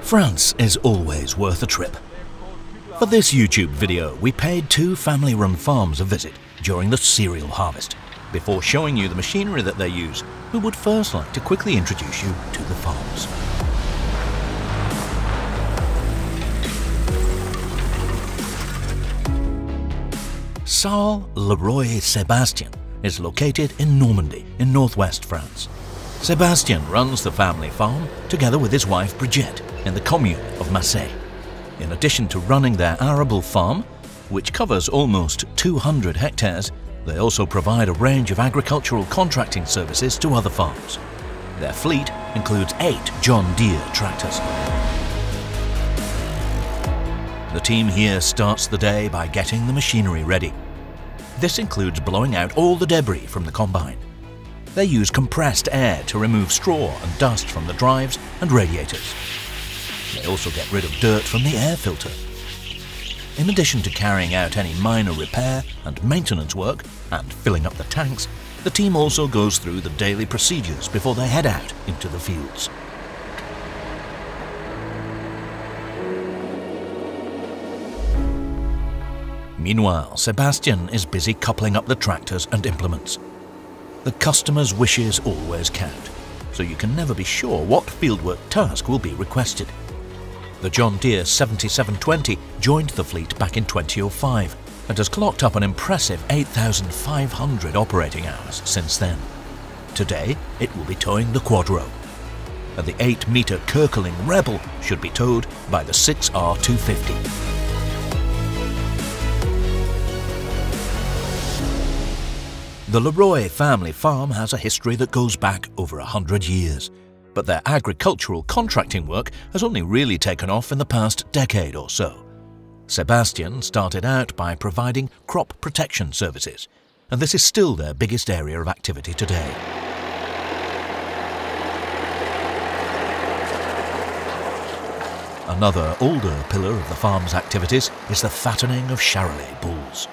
France is always worth a trip. For this YouTube video, we paid 2 family-run farms a visit during the cereal harvest. Before showing you the machinery that they use, we would first like to quickly introduce you to the farms. Leroy Sébastien is located in Normandy in northwest France. Sébastien runs the family farm together with his wife Brigitte in the commune of Massé. In addition to running their arable farm, which covers almost 200 hectares, they also provide a range of agricultural contracting services to other farms. Their fleet includes 8 John Deere tractors. The team here starts the day by getting the machinery ready. This includes blowing out all the debris from the combine. They use compressed air to remove straw and dust from the drives and radiators. They also get rid of dirt from the air filter. In addition to carrying out any minor repair and maintenance work and filling up the tanks, the team also goes through the daily procedures before they head out into the fields. Meanwhile, Sébastien is busy coupling up the tractors and implements. The customer's wishes always count, so you can never be sure what fieldwork task will be requested. The John Deere 7720 joined the fleet back in 2005 and has clocked up an impressive 8,500 operating hours since then. Today, it will be towing the Quadro, and the 8-metre Köckerling Rebell should be towed by the 6R250. The Leroy family farm has a history that goes back over 100 years, but their agricultural contracting work has only really taken off in the past decade or so. Sébastien started out by providing crop protection services, and this is still their biggest area of activity today. Another older pillar of the farm's activities is the fattening of Charolais bulls.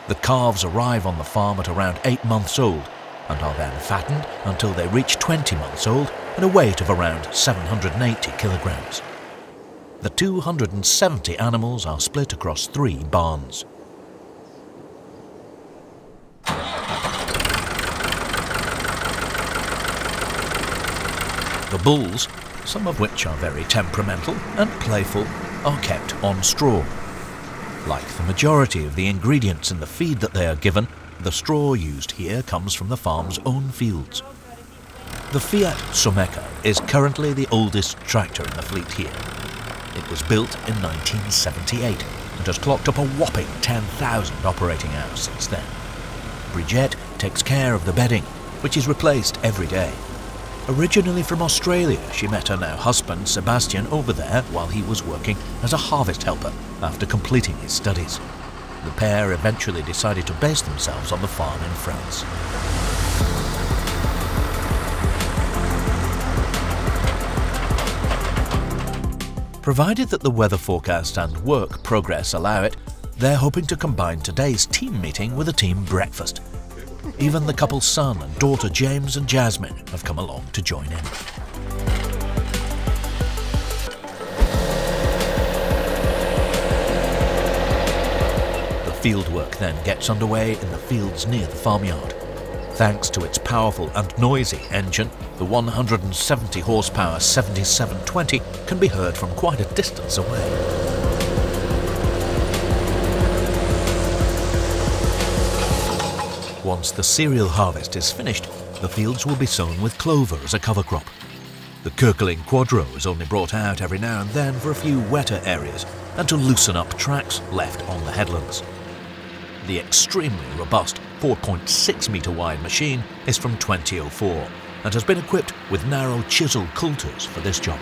The calves arrive on the farm at around 8 months old and are then fattened until they reach 20 months old and a weight of around 780 kilograms. The 270 animals are split across 3 barns. The bulls, some of which are very temperamental and playful, are kept on straw. Like the majority of the ingredients in the feed that they are given, the straw used here comes from the farm's own fields. The Fiat Someca is currently the oldest tractor in the fleet here. It was built in 1978 and has clocked up a whopping 10,000 operating hours since then. Brigitte takes care of the bedding, which is replaced every day. Originally from Australia, she met her now husband Sébastien over there while he was working as a harvest helper after completing his studies. The pair eventually decided to base themselves on the farm in France. Provided that the weather forecast and work progress allow it, they're hoping to combine today's team meeting with a team breakfast. Even the couple's son and daughter James and Jasmine have come along to join in. The fieldwork then gets underway in the fields near the farmyard. Thanks to its powerful and noisy engine, the 170 horsepower 7720 can be heard from quite a distance away. Once the cereal harvest is finished, the fields will be sown with clover as a cover crop. The Köckerling Quadro is only brought out every now and then for a few wetter areas and to loosen up tracks left on the headlands. The extremely robust 4.6 metre wide machine is from 2004 and has been equipped with narrow chisel coulters for this job.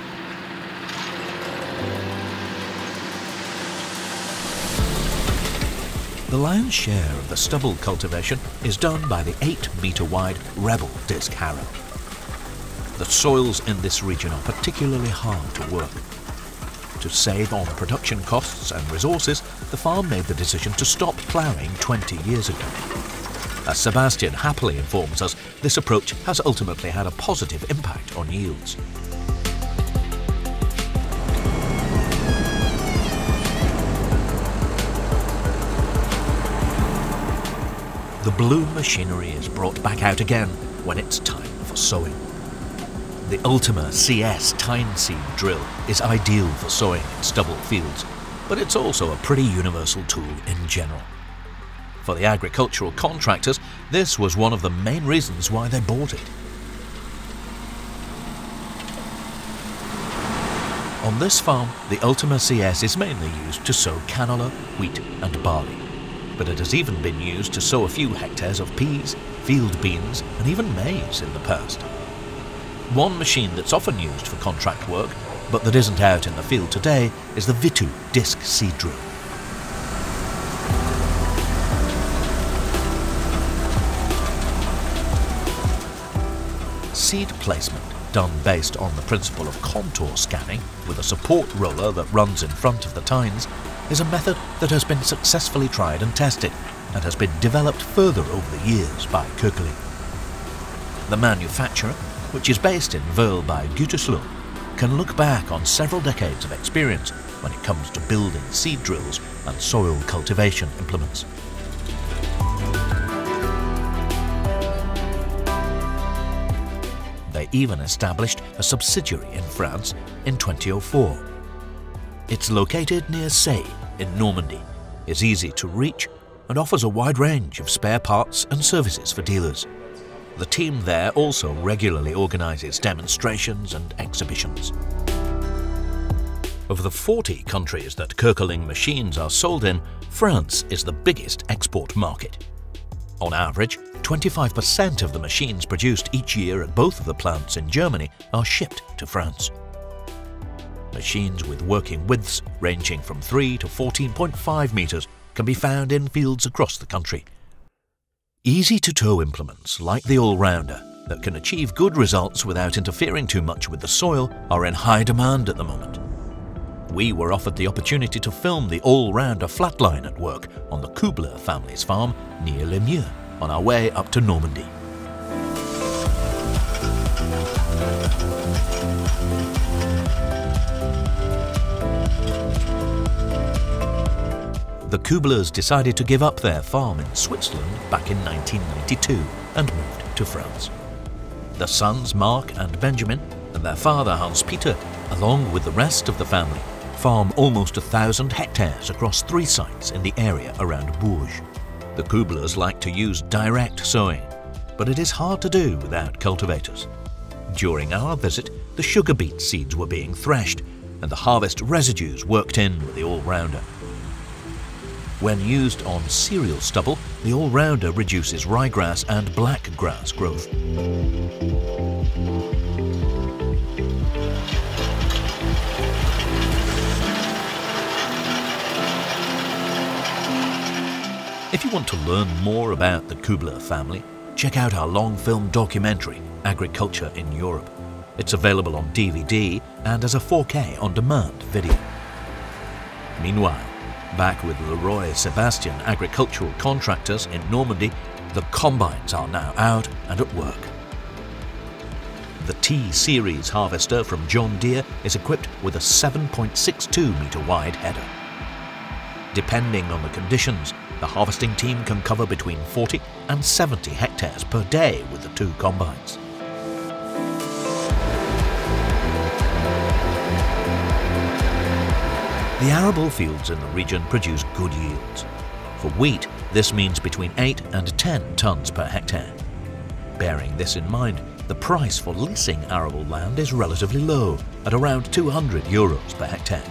The lion's share of the stubble cultivation is done by the 8-metre wide Rebell disc harrow. The soils in this region are particularly hard to work. To save on production costs and resources, the farm made the decision to stop ploughing 20 years ago. As Sébastien happily informs us, this approach has ultimately had a positive impact on yields. the blue machinery is brought back out again when it's time for sowing. The Ultima CS tine seed drill is ideal for sowing in stubble fields, but it's also a pretty universal tool in general. For the agricultural contractors, this was one of the main reasons why they bought it. On this farm, the Ultima CS is mainly used to sow canola, wheat and barley, but it has even been used to sow a few hectares of peas, field beans and even maize in the past. One machine that's often used for contract work, but that isn't out in the field today, is the Vitu disc seed drill. Seed placement, done based on the principle of contour scanning with a support roller that runs in front of the tines, is a method that has been successfully tried and tested and has been developed further over the years by Köckerling. The manufacturer, which is based in Vöhl by Gütersloh, can look back on several decades of experience when it comes to building seed drills and soil cultivation implements. They even established a subsidiary in France in 2004. It's located near Say in Normandy, is easy to reach and offers a wide range of spare parts and services for dealers. The team there also regularly organises demonstrations and exhibitions. Of the 40 countries that Köckerling machines are sold in, France is the biggest export market. On average, 25% of the machines produced each year at both of the plants in Germany are shipped to France. Machines with working widths ranging from 3 to 14.5 metres can be found in fields across the country. Easy-to-tow implements like the Allrounder that can achieve good results without interfering too much with the soil are in high demand at the moment. We were offered the opportunity to film the Allrounder flatline at work on the Kübler family's farm near Lemieux on our way up to Normandy. The Küblers decided to give up their farm in Switzerland back in 1992 and moved to France. The sons Mark and Benjamin and their father Hans-Peter, along with the rest of the family, farm almost 1,000 hectares across 3 sites in the area around Bourges. The Küblers like to use direct sowing, but it is hard to do without cultivators. During our visit, the sugar beet seeds were being threshed and the harvest residues worked in with the Allrounder. When used on cereal stubble, the Allrounder reduces ryegrass and blackgrass growth. If you want to learn more about the Kübler family, check out our long film documentary, Agriculture in Europe. It's available on DVD and as a 4K on-demand video. Meanwhile, back with Leroy Sébastien agricultural contractors in Normandy, the combines are now out and at work. The T-Series harvester from John Deere is equipped with a 7.62 metre wide header. Depending on the conditions, the harvesting team can cover between 40 and 70 hectares per day with the 2 combines. The arable fields in the region produce good yields. For wheat, this means between 8 and 10 tonnes per hectare. Bearing this in mind, the price for leasing arable land is relatively low, at around €200 per hectare.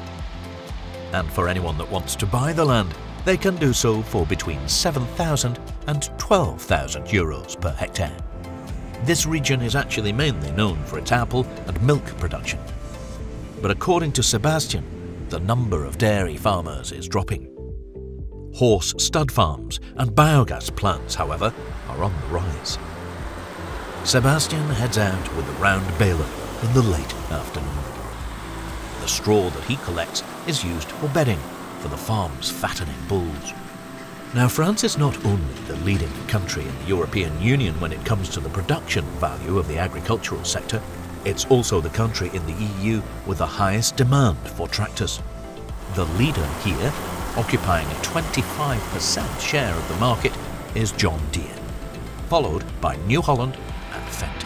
And for anyone that wants to buy the land, they can do so for between 7,000 and 12,000 euros per hectare. This region is actually mainly known for its apple and milk production. But according to Sébastien, the number of dairy farmers is dropping. Horse stud farms and biogas plants, however, are on the rise. Sébastien heads out with a round baler in the late afternoon. The straw that he collects is used for bedding for the farm's fattening bulls. Now, France is not only the leading country in the European Union when it comes to the production value of the agricultural sector, it's also the country in the EU with the highest demand for tractors. The leader here, occupying a 25% share of the market, is John Deere, followed by New Holland and Fendt.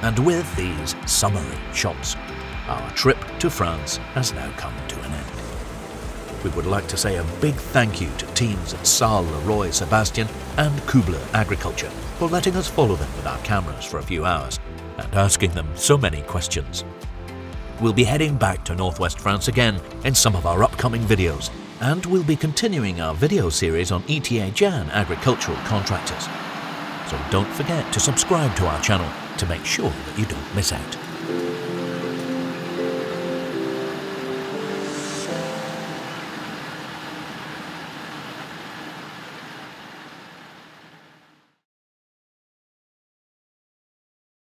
And with these summary shots, our trip to France has now come to an end. We would like to say a big thank you to teams at Saal Leroy Sébastien and Kübler Agriculture for letting us follow them with our cameras for a few hours and asking them so many questions. We'll be heading back to northwest France again in some of our upcoming videos, and we'll be continuing our video series on ETA Jan agricultural contractors. So don't forget to subscribe to our channel to make sure that you don't miss out.